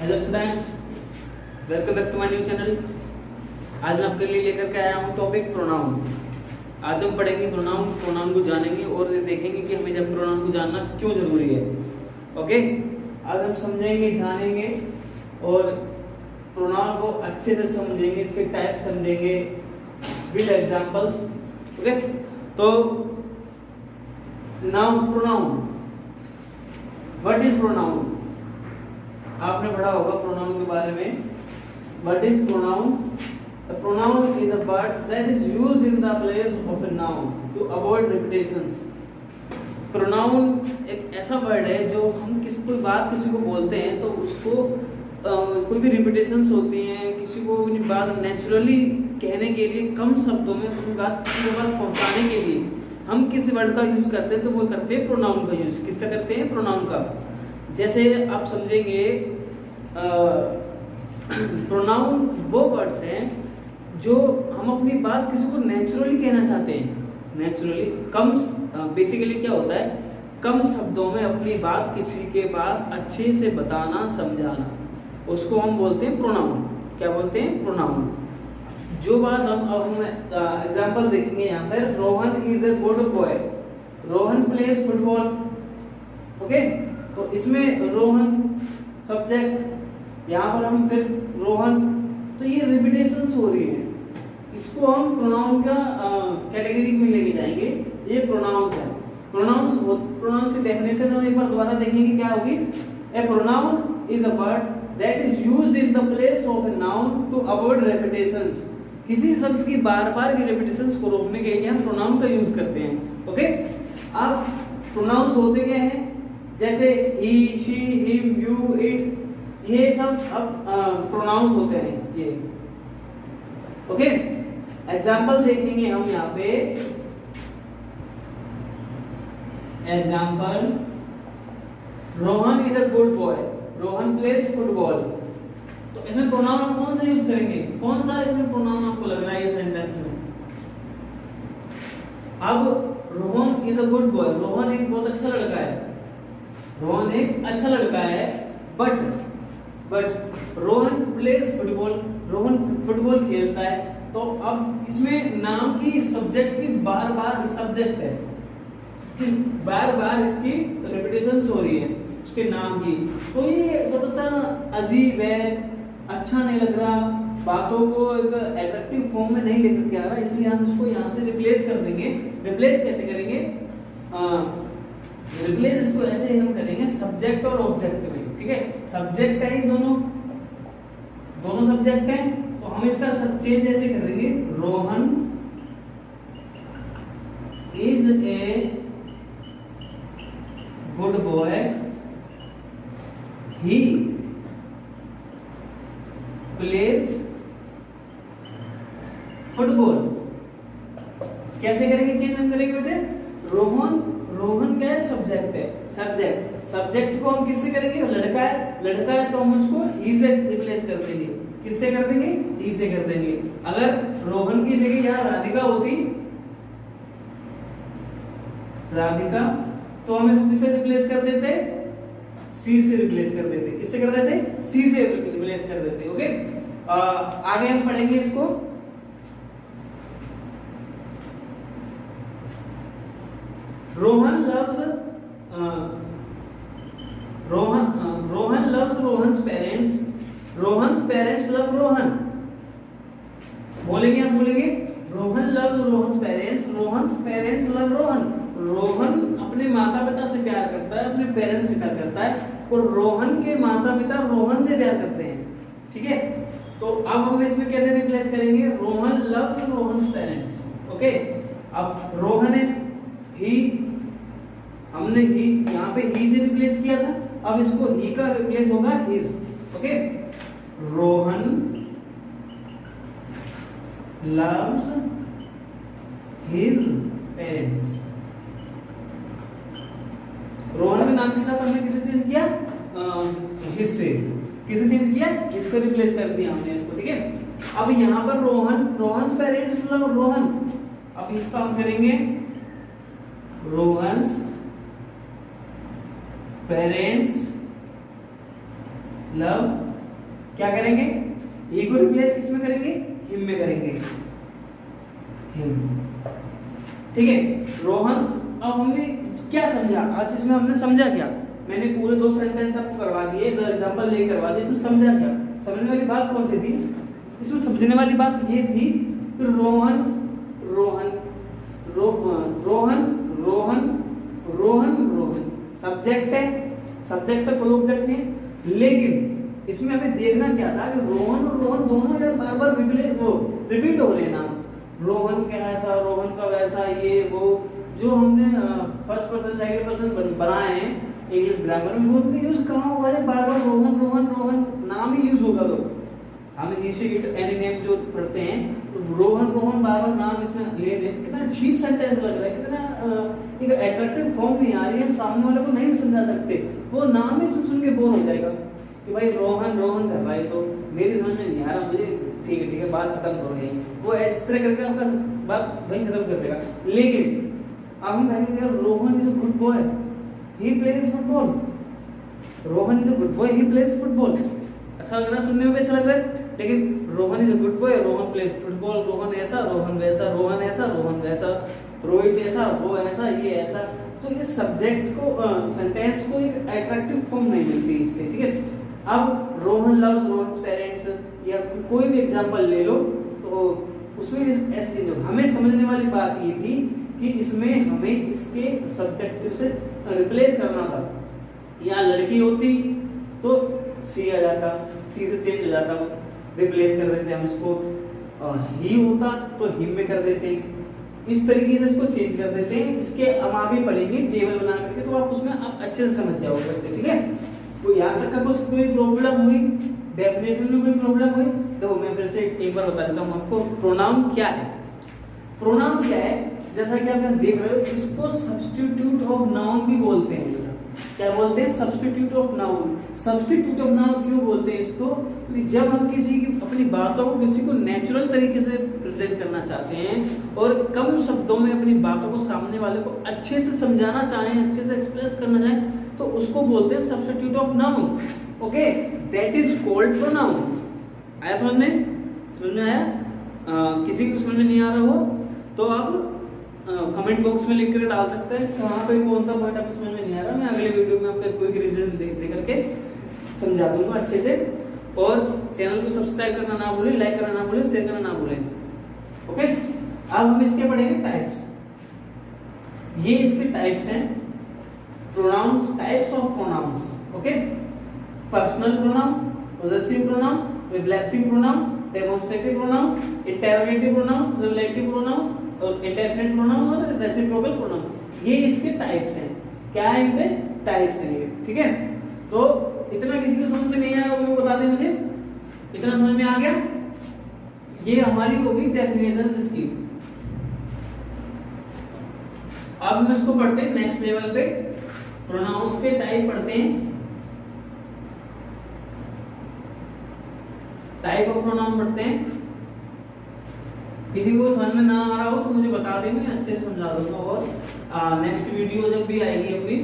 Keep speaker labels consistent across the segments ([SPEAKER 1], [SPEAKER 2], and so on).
[SPEAKER 1] Hello students, welcome back to my new channel. आज मैं आपके लिए लेकर के आया हूँ टॉपिक प्रोनाउन। आज हम पढ़ेंगे प्रोनाउन को जानेंगे और ये देखेंगे कि हमें जब प्रोनाउन को जानना क्यों जरूरी है। ओके, आज हम समझेंगे, जानेंगे और प्रोनाउन को अच्छे से समझेंगे, इसके टाइप समझेंगे विद एग्जांपल्स। ओके, तो noun, pronoun, what is pronoun? आपने पढ़ा होगा प्रोनाउन के बारे में। What is pronoun? A pronoun is a word that is used in the place of a noun to avoid repetitions. Pronoun एक ऐसा वर्ड है जो हम कोई बात किसी को बोलते हैं तो उसको कोई भी रिपीटेशंस होती हैं, किसी को अपनी बात नेचुरली कहने के लिए, कम शब्दों में अपनी बात किसी के पास पहुंचाने के लिए हम किस वर्ड का यूज करते हैं तो वो करते हैं प्रोनाउन का यूज। किसका करते हैं? प्रोनाउन का। जैसे आप समझेंगे, प्रोनाउन वो वर्ड्स हैं जो हम अपनी बात किसी को नेचुरली कहना चाहते हैं। नेचुरली, कम, बेसिकली क्या होता है, कम शब्दों में अपनी बात किसी के पास अच्छे से बताना, समझाना, उसको हम बोलते हैं प्रोनाउन। क्या बोलते हैं? प्रोनाउन। जो बात हम एग्जांपल देखेंगे यहाँ पर, Rohan is a good boy, Rohan plays football. Okay, तो इसमें रोहन सब्जेक्ट, यहाँ पर हम फिर रोहन, तो ये रिपीटेशंस हो रही है, इसको हम प्रोनाउन का कैटेगरी में लेके जाएंगे। ये प्रोनाउंस है। प्रोनाउंस की डेफिनेशन हम एक बार दोबारा देखेंगे क्या होगी। A pronoun is a word that is used in the place of a noun to avoid repetitions. किसी शब्द की बार-बार की रेपिटेशंस को रोकने के लिए हम प्रोनाउन का यूज करते हैं। ओके, अब प्रोनाउंस होते क्या हैं? जैसे ही, शी, हिम, यू, इट, ये सब अब प्रोनाउंस होते हैं ये। ओके, एग्जाम्पल देखेंगे हम यहाँ पे। Example, Rohan is a good boy, Rohan plays football. तो इसमें प्रोनाउन हम कौन सा यूज करेंगे? कौन सा इसमें प्रोनाउन आपको लग रहा है ये सेंटेंस में? अब Rohan is a good boy, Rohan एक बहुत अच्छा लड़का है, रोहन एक अच्छा लड़का है, but Rohan plays football, Rohan football खेलता है। तो अब इसमें नाम की, सब्जेक्ट की बार-बार, सब्जेक्ट है, इसकी बार-बार इसकी रिपीटेशंस हो रही है उसके नाम की। तो ये थोड़ा सा अजीब है, अच्छा नहीं लग रहा, बातों को एक एट्रैक्टिव फॉर्म में नहीं लेकर के आ रहा, इसलिए हम इसको यहाँ से रिप्लेस कर देंगे। रिप्लेस कैसे करेंगे? रिप्लेस इसको ऐसे हम करेंगे सब्जेक्ट और ऑब्जेक्ट में। ठीक है, सब्जेक्ट है, दोनों सब्जेक्ट हैं, तो हम इसका सब चेंज ऐसे कर देंगे, Rohan is a good boy, he plays football. कैसे करेंगे चेंज? हम करेंगे बेटे, रोहन क्या है? सब्जेक्ट है, सब्जेक्ट को हम किससे करेंगे? लड़का है तो हम उसको ही से रिप्लेस कर देंगे। किससे कर देंगे? ही से कर देंगे। अगर रोहन की जगह यहाँ राधिका होती, राधिका, तो हम इसको किससे रिप्लेस कर देते? सी से रिप्लेस कर देते। किससे कर देते? सी से रिप्लेस कर देते। ओके, आगे हम पढ़ेंगे इसको। Rohan loves Rohan's parents, Rohan's parents love Rohan. बोलेंगे, आप बोलेंगे, Rohan loves Rohan's parents, Rohan's parents love Rohan. Rohan अपने माता पिता से प्यार करता है, अपने पेरेंट्स से प्यार करता है, और रोहन के माता पिता रोहन से प्यार करते हैं। ठीक है, तो अब हम इसमें कैसे रिप्लेस करेंगे? Rohan loves Rohan's parents. Okay, अब रोहन है, ही, हमने ही यहाँ पे ही से रिप्लेस किया था, अब इसको ही का रिप्लेस होगा his. Okay, Rohan loves his parents। Rohan के नाम के साथ हमने किसे चेंज किया? हिज से। किसे चेंज किया? हिज से रिप्लेस कर दिया हमने इसको। ठीक है, अब यहाँ पर रोहन्स पेरेंट्स मतलब रोहन, अब इसका हम करेंगे रोहन्स पेरेंट्स लव क्या करेंगे, ही को रिप्लेस किस में करेंगे, हिम में करेंगे, हिम। ठीक है, रोहन। अब हमने क्या समझा आज इसमें, हमने समझा क्या, मैंने पूरे 2 सेंटेंस आपको करवा दिए, 2 एग्जांपल ले करवा दिए, इसमें समझा क्या, समझने वाली बात कौन सी थी, इसमें समझने वाली बात ये थी कि रोहन रोहन रोहन रोहन रोहन रोहन सब्जेक्ट है, सब्जेक्ट पे कोई ऑब्जेक्ट नहीं है, लेकिन इसमें हमें देखना क्या था कि रोहन और रोहन दोनों यार बार बार रिपीट हो रहे हैं नाम, रोहन का ऐसा, रोहन का वैसा, ये वो जो हमने फर्स्ट पर्सन सेकंड पर्सन बनाए हैं इंग्लिश ग्रामर में, वो उनका यूज कहाँ होगा जब बार बार रोहन रोहन रोहन नाम ही यूज होगा। तो हम इसी एनी नेम जो पढ़ते हैं तो रोहन रोहन बार बार नाम इसमें ले रहे हैं, कितना चीप सेंटेंस लग रहा है, कितना एक अट्रैक्टिव फॉर्म नहीं आ रही है, हम सामने वाले को नहीं समझा सकते, वो नाम ही सुन के बोर हो जाएगा कि भाई रोहन रोहन कर रहा है, तो मेरी समझ में नहीं आ रहा, मुझे ठीक है बात खत्म हो गई, वो इस तरह करके आपका बात वही खत्म कर देगा। लेकिन अब हम कहेंगे Rohan is a good boy, he plays football, Rohan is a good boy, he plays football, अच्छा लग रहा है, सुनने में भी अच्छा लग रहा है, लेकिन Rohan is a good boy, Rohan plays football, Rohan ऐसा, रोहन वैसा, रोहन ऐसा, रोहन वैसा, रोहित ऐसा, वो ऐसा, ये ऐसा, तो इस सब्जेक्ट को सेंटेंस को एक अट्रैक्टिव फॉर्म नहीं मिलती इससे। ठीक है, अब रोहन लव्स रोहन्स पेरेंट्स या कोई भी एग्जांपल ले लो तो उसमें ऐसे चीज होगा। हमें समझने वाली बात ये थी कि इसमें हमें इसके सब्जेक्टिव से रिप्लेस करना था, या लड़की होती तो सी आ जाता, सी से चेंज हो जाता, रिप्लेस कर देते हम इसको, ही होता तो हिम में कर देते, इस तरीके से इसको चेंज कर देते हैं। इसके हम आगे पढ़ेंगे टेबल बना करके, तो आप उसमें आप अच्छे से समझ जाओगे बच्चे। ठीक है, तो यहाँ तक का कुछ कोई प्रॉब्लम हुई, डेफिनेशन में कोई प्रॉब्लम हुई, देखो मैं फिर से एक बार बता देता हूँ आपको प्रोनाउन क्या है। प्रोनाउन क्या है, जैसा कि आप यहाँ देख रहे हो, इसको सब्स्टिट्यूट ऑफ नाउन भी बोलते हैं। क्या बोलते हैं, substitute of noun. Substitute of noun क्यों बोलते हैं इसको, क्योंकि जब हम किसी की अपनी बातों को किसी को नेचुरल तरीके से प्रेजेंट करना चाहते हैं और कम शब्दों में अपनी बातों को सामने वाले को अच्छे से समझाना चाहें, अच्छे से एक्सप्रेस करना चाहें, तो उसको बोलते हैं substitute of noun. Okay, that is called pronoun. आया समझ में आया? किसी को समझ में नहीं आ रहा हो तो आप कमेंट बॉक्स में लिख कर डाल सकते हैं कहाँ पे कौन सा पॉइंट आपको समझ में नहीं आ रहा, मैं अगले वीडियो में आपको कोई रीजन दे करके समझा दूंगा अच्छे से। और चैनल को सब्सक्राइब करना ना भूलें, लाइक करना ना भूलें, शेयर करना ना भूलें। ओके, अब हम इसके पढ़ेंगे टाइप्स। ये इसके टाइप्स हैं, pronouns, types of pronouns. Okay, personal pronoun, possessive pronoun, reflexive pronoun, demonstrative pronoun, interrogative pronoun, relative pronoun और इंडेफिनिट प्रोनाउन और रेसिप्रोकल प्रोनाउन। ये इसके टाइप्स हैं। क्या है इनके टाइप्स हैं ये। ठीक है, तो इतना किसी को समझ में नहीं आया वो बता दें मुझे, इतना समझ में आ गया? ये हमारी होगी डेफिनेशन इसकी। अब हम इसको पढ़ते हैं नेक्स्ट लेवल पे, प्रोनाउंस के टाइप पढ़ते हैं। टाइप ऑफ प्रोनाउन पढ़ते हैं। किसी को समझ में ना आ रहा हो तो मुझे बता दें, मैं अच्छे से समझा दूंगा। और नेक्स्ट वीडियो जब भी आएगी अपनी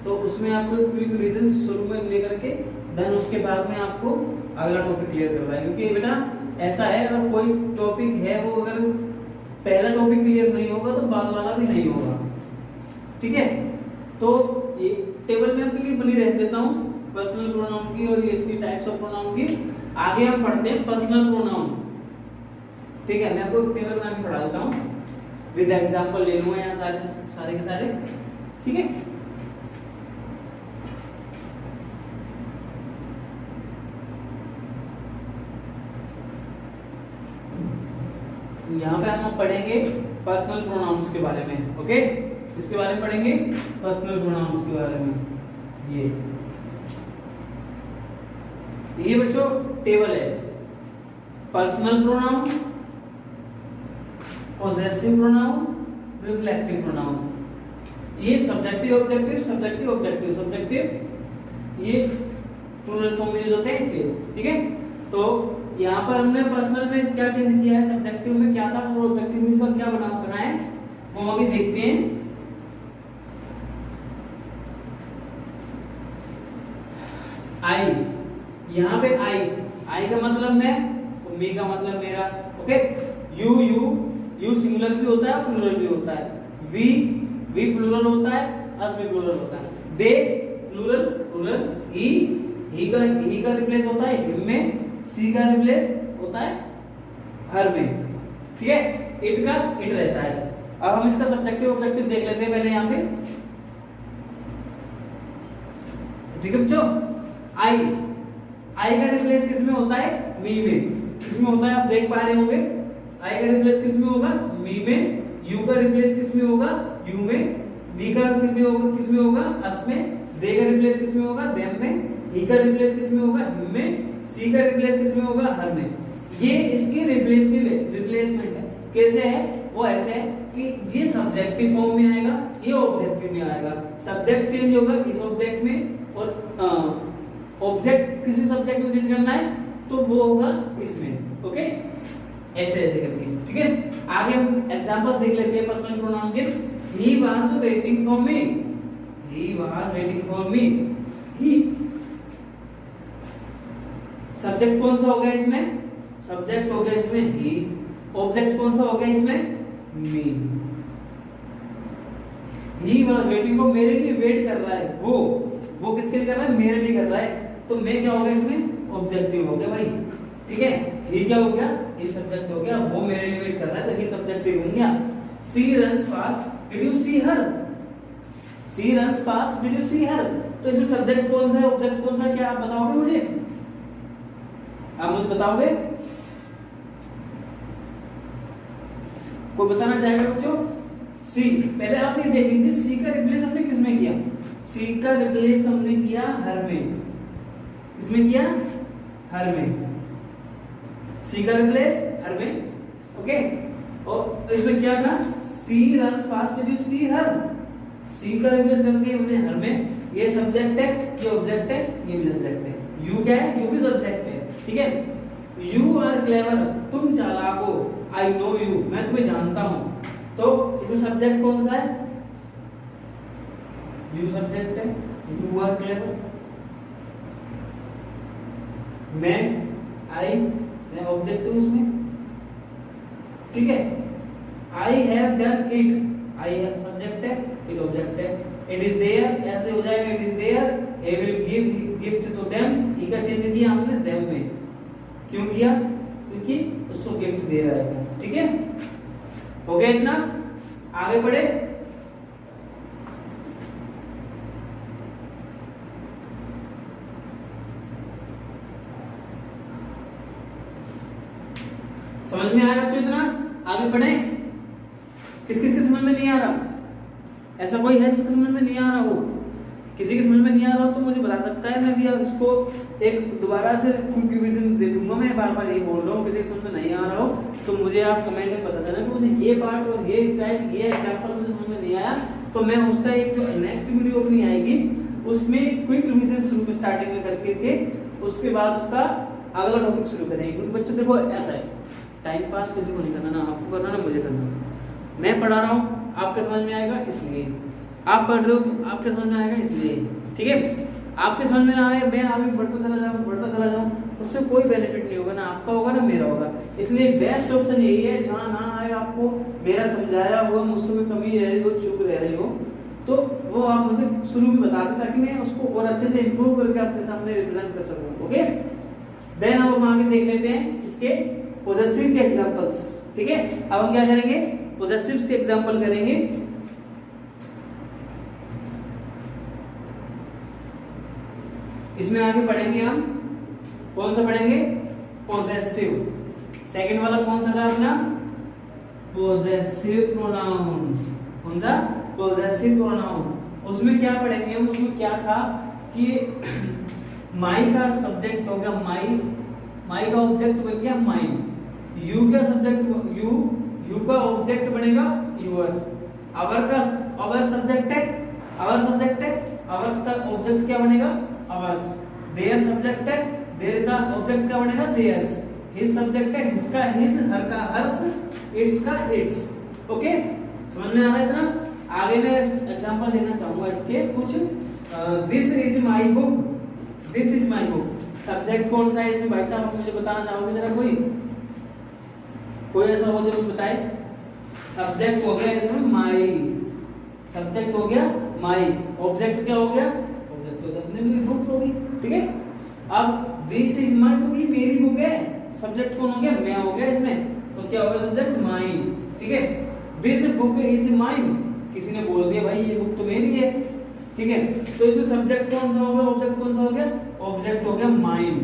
[SPEAKER 1] तो उसमें आपको क्विक रीजन शुरू में लेकर के देन उसके बाद में आपको अगला टॉपिक क्लियर करवाएं। क्योंकि बेटा ऐसा है, अगर कोई टॉपिक है वो अगर पहला टॉपिक क्लियर नहीं होगा तो बाद वाला भी नहीं होगा। ठीक है, तो ये टेबल में आपके लिए बनी रह देता हूँ पर्सनल प्रोनाउन की और ये इसकी टाइप्स ऑफ प्रोनाउन की। आगे हम पढ़ते हैं पर्सनल प्रोनाउन। ठीक है, मैं आपको टेबल बना के पढ़ा देता हूँ विद एग्जांपल ले लूंगा यहाँ सारे के सारे। ठीक है, यहाँ पे हम पढ़ेंगे पर्सनल प्रोनाउंस के बारे में। ओके, इसके बारे में पढ़ेंगे पर्सनल प्रोनाउंस के बारे में। ये बच्चों टेबल है, personal pronoun, possessive pronoun, reflective pronoun. ये subjective objective, subjective objective, subjective ये प्लूरल फॉर्म में यूज होते हैं इसलिए। ठीक है, तो यहाँ पर हमने पर्सनल में क्या चेंज किया है, सब्जेक्टिव में क्या था और ऑब्जेक्टिव में इसका क्या बना है वो अभी देखते हैं। आई, यहाँ पे आई आई का मतलब मैं, मी का मतलब मेरा। ओके, यू सिंगुलर भी होता है, प्लूरल भी होता है। वी प्लूरल होता है, अस भी प्लूरल होता है। दे प्लूरल, ही का रिप्लेस होता है हिम में, सी का रिप्लेस होता है हर में। ठीक है, इट का इट रहता है। अब हम इसका सब्जेक्टिव ऑब्जेक्टिव देख लेते हैं पहले यहाँ पे। ठीक है बच्चों, आई का रिप्लेस किस में होता है? मी में। किसमें होता है आप देख पा रहे होंगे। आई का रिप्लेस किस में होगा? मी में। यू का रिप्लेस किस में होगा? यू में। वी का किस में होगा? अस में। दे का रिप्लेस किस में होगा? देम में। ही का रिप्लेस किस में होगा? हिम में। सी का रिप्लेस किस में होगा? हर में। ये इसकी रिप्लेसमेंट है। कैसे है? वो ऐसे है कि ये सब्जेक्टिव फॉर्म में आएगा, ये ऑब्जेक्टिव में आएगा। सब्जेक्ट चेंज होगा इस ऑब्जेक्ट में, और ऑब्जेक्ट किसी सब्जेक्ट में चेंज करना है तो वो होगा इसमें। ओके, ऐसे ऐसे करके। ठीक है, आगे हम एग्जांपल देख लेते हैं पर्सनल प्रोनाउन के। He was waiting for me, he was waiting for me. He subject कौन सा हो गया इसमें? सब्जेक्ट हो गया इसमें ही। ऑब्जेक्ट कौन सा हो गया इसमें? मी। ही वाज वेटिंग फॉर, मेरे लिए वेट कर रहा है। वो किसके लिए कर रहा है? मेरे लिए कर रहा है। तो मैं क्या हो गया इसमें? ऑब्जेक्टिव हो गया भाई। ठीक है, ही क्या हो गया? ही सब्जेक्ट हो गया। वो मेरे लिए वेट कर रहा है तो ही सब्जेक्टिव हो गया। She runs fast, did you see her? She runs fast, did you see her? तो इसमें सब्जेक्ट कौन सा है, ऑब्जेक्ट कौन सा है? क्या आप बताओगे मुझे? आप मुझे बताओगे? कोई बताना चाहेगा बच्चों? सी, पहले आप ये देख लीजिए, सी का रिप्लेस हमने किसमें किया? सी का रिप्लेस हमने किया हर में। किसमें किया? हर में। सी का रिप्लेस हर में। ओके, और इसमें क्या था? सी runs fast, did you see her? सी का रिप्लेस कर दिया हमने हर में। ये सब्जेक्ट है, ये ऑब्जेक्ट है, ये भी सब्जेक्ट है। यू क्या है? यू भी सब्जेक्ट है। ठीक है, यू आर क्लेवर, तुम चालाक हो। आई नो यू, मैं तुम्हें जानता हूं। तो इसमें सब्जेक्ट कौन सा है? यू सब्जेक्ट है, यू आर क्लेवर। मैं ऑब्जेक्ट हूं उसमें। ठीक है, I have done it, I have subject है, इट ऑब्जेक्ट है। इट इज देयर, ऐसे हो जाएगा it is there. I will give gift to them, ई का चेंज किया हमने देम में। क्यों किया? क्योंकि उसको गिफ्ट दे रहा है। ठीक है, हो गया इतना? आगे बढ़े। समझ में आया बच्चों इतना? आगे बढ़े। किस किस के समझ में नहीं आ रहा? ऐसा कोई है जिसके समझ में नहीं आ रहा हो? किसी के समझ में नहीं आ रहा हो तो मुझे बता सकता है, मैं भी इसको एक दोबारा से क्विक रिवीजन दे दूंगा। मैं बार बार यही बोल रहा हूँ, किसी के समझ में नहीं आ रहा हो तो मुझे आप कमेंट में बता देना कि मुझे ये पार्ट और ये टाइप ये एग्जांपल मुझे समझ में नहीं आया, तो मैं उसका एक जो नेक्स्ट वीडियो अपनी आएगी उसमें क्विक रिवीजन शुरू में स्टार्टिंग में करके के उसके बाद उसका अगला टॉपिक शुरू करेंगे। क्योंकि बच्चों देखो ऐसा है, टाइम पास किसी को नहीं करना, ना आपको करना ना मुझे करना। मैं पढ़ा रहा हूँ, आपके समझ में आएगा इसलिए। आप पढ़ रहे हो, आपके समझ में आएगा इसलिए। ठीक है, आपके समझ में ना आए, मैं आगे बढ़ता चला जाऊँ, उससे कोई बेनिफिट नहीं होगा, ना आपका होगा ना मेरा होगा। इसलिए बेस्ट ऑप्शन यही है, जहाँ ना आए आपको मेरा समझाया हुआ, मुझसे कोई कमी रह रही हो, चूक रह रही हो, तो वो आप मुझे शुरू में बता दें ताकि मैं उसको और अच्छे से इंप्रूव करके आपके सामने रिप्रेजेंट कर सकूँ। ओके, देन अब हम आगे देख लेते हैं इसके पोजेसिव के एग्जांपल्स। ठीक है, अब हम क्या करेंगे? पोजेसिव्स के एग्जांपल करेंगे। इसमें आगे पढ़ेंगे हम, कौन सा पढ़ेंगे? पोजेसिव। सेकंड वाला कौन सा था अपना? Possessive pronoun. कौन सा? Possessive pronoun. उसमें क्या पढ़ेंगे हम? उसमें क्या था कि माई का सब्जेक्ट हो गया माई, माई का ऑब्जेक्ट बन गया माइन। यू का सब्जेक्ट यू का ऑब्जेक्ट बनेगा यूअर्स। अवर सब्जेक्ट है, अवर्स का ऑब्जेक्ट क्या बनेगा? अवर्स। देयर सब्जेक्ट है, देयर का ऑब्जेक्ट क्या बनेगा? देयर्स। हिज सब्जेक्ट है, हिज का हिज, हर का हर्स, इट्स का इट्स। ओके, समझ में आ रहा है इतना? आगे मैं एग्जांपल लेना चाहूंगा इसके कुछ। This is my book, this is my book. Subject कौन सा है इसमें भाई साहब, आप मुझे बताना चाहोगे जरा? कोई ऐसा हो जो बताए। सब्जेक्ट हो गया इसमें माई, सब्जेक्ट हो गया माई, ऑब्जेक्ट क्या हो गया? ऑब्जेक्ट तो डेफिनेटली बुक होगी, ठीक है। अब दिस इज माई बुक, ये मेरी बुक है, सब्जेक्ट कौन हो गया? मैं हो गया इसमें, तो क्या होगा? सब्जेक्ट माइन, ठीक है। दिस बुक इज माइन, किसी ने बोल दिया भाई ये बुक तो मेरी है, ठीक है। तो इसमें सब्जेक्ट कौन सा हो गया? ऑब्जेक्ट कौन सा हो गया? ऑब्जेक्ट हो गया माइन।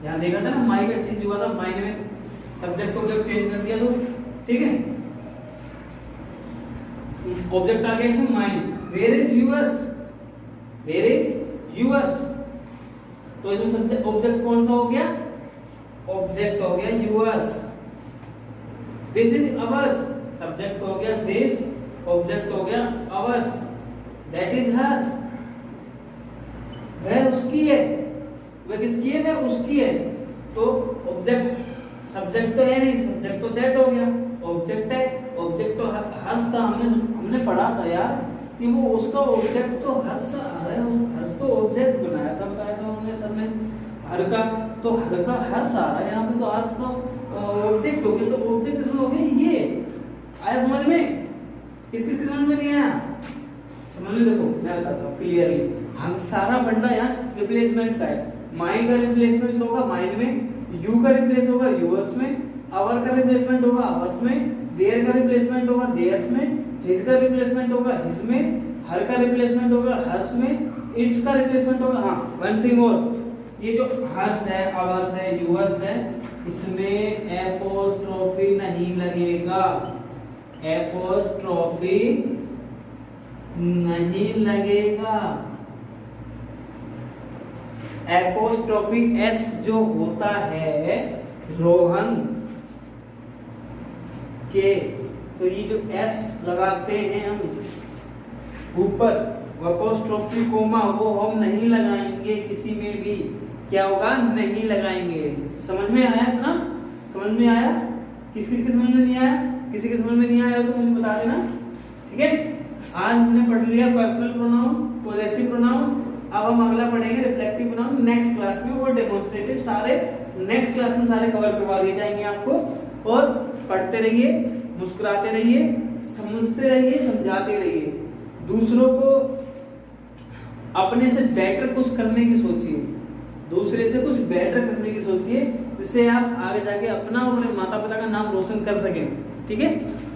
[SPEAKER 1] यहां देखा था ना माई का चेंज हुआ था, माइन में सब्जेक्ट ऑब्जेक्ट चेंज कर दिया तो, ठीक है। ऑब्जेक्ट आ गया इसमें mine. Where is yours? Where is yours, तो इसमें सब्जेक्ट ऑब्जेक्ट कौन सा हो गया? ऑब्जेक्ट हो गया yours. This is ours, subject हो गया दिस, ऑब्जेक्ट हो गया अवर्स। दैट इज हर्स, वह उसकी है, वह किसकी है? वह उसकी है। तो ऑब्जेक्ट, सब्जेक्ट तो है नहीं, सब्जेक्ट तो दैट हो गया, ऑब्जेक्ट है, ऑब्जेक्ट तो हर्ष था, हमने पढ़ा था यार कि वो उसका ऑब्जेक्ट तो हर्ष आ रहा है, हर्ष तो ऑब्जेक्ट बनाया था, बताया था उन्होंने सर ने, हर का, तो हर का हर्ष आ रहा है यहाँ पे, तो हर्ष तो ऑब्जेक्ट हो गया, तो ऑब्जेक्ट इसमें हो गया ये। आया समझ में? किस समझ में नहीं आया? समझ में देखो मैं बताता हूँ क्लियरली। हम सारा फंडा यहाँ रिप्लेसमेंट का है। माई का रिप्लेसमेंट होगा माइन में, यू का रिप्लेस होगा यूअर्स में, आवर का रिप्लेसमेंट होगा आवर्स में, देयर का रिप्लेसमेंट होगा देयर्स में, हिज का रिप्लेसमेंट होगा हिज में, हर का रिप्लेसमेंट होगा हर्ष में, इट्स का रिप्लेसमेंट होगा, हाँ वन थिंग और, ये जो हर्ष है, आवर्स है, यूअर्स है, इसमें एपोस्ट्रोफी नहीं लगेगा, एपोस्ट्रोफी नहीं लगेगा। एपोस्ट्रोफी एस जो होता है रोहन के, तो ये जो एस लगाते हैं हम ऊपर, एपोस्ट्रोफी कोमा, वो हम नहीं लगाएंगे किसी में भी। क्या होगा? नहीं लगाएंगे। समझ में आया ना? समझ में आया? किस किस के समझ में नहीं आया? किसी के समझ में नहीं आया तो मुझे बता देना, ठीक है। आज हमने पढ़ लिया पर्सनल प्रोनाउन, पोजेसिव प्रोनाउन, अब हम अगला पढ़ेंगे रिफ्लेक्टिव प्रोनाउन नेक्स्ट क्लास में, और डेमोन्स्ट्रेटिव सारे नेक्स्ट क्लास में सारे कवर करवा दिए जाएंगे आपको। और पढ़ते रहिए, मुस्कुराते रहिए, समझते रहिए, समझाते रहिए, दूसरों को अपने से बेटर कुछ करने की सोचिए, दूसरे से कुछ बेटर करने की सोचिए, जिससे आप आगे जाके अपना और अपने माता पिता का नाम रोशन कर सकें, ठीक है।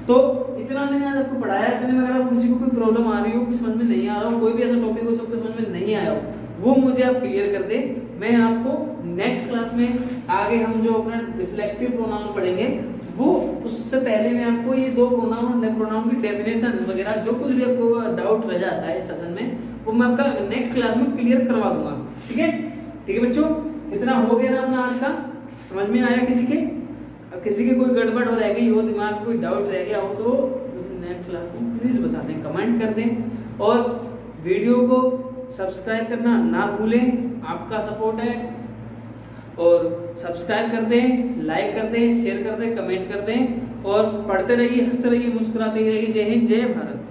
[SPEAKER 1] तो इतना मैंने आज आपको पढ़ाया। इतने में अगर आपको किसी को कोई प्रॉब्लम आ रही हो, कुछ समझ में नहीं आ रहा हो, कोई भी ऐसा टॉपिक हो जो आपको समझ में नहीं आया हो, वो मुझे आप क्लियर कर दें। मैं आपको नेक्स्ट क्लास में आगे हम जो अपना रिफ्लेक्टिव प्रोनाउन पढ़ेंगे, वो उससे पहले मैं आपको ये दो प्रोनाउन और प्रोनाउन की डेफिनेशन वगैरह जो कुछ भी आपको डाउट रह जाता है इस सेशन में, वो मैं आपका नेक्स्ट क्लास में क्लियर करवा दूंगा, ठीक है। ठीक है बच्चों, इतना हो गया ना अपना आज का? समझ में आया किसी के? किसी के कोई गड़बड़ हो रह गई हो, दिमाग में कोई डाउट रह गया हो, तो मुझे नेक्स्ट क्लास में प्लीज बता दें, कमेंट कर दें, और वीडियो को सब्सक्राइब करना ना भूलें, आपका सपोर्ट है। और सब्सक्राइब कर दें, लाइक कर दें, शेयर कर दें, कमेंट कर दें, और पढ़ते रहिए, हंसते रहिए, मुस्कुराते रहिए। जय हिंद, जय भारत।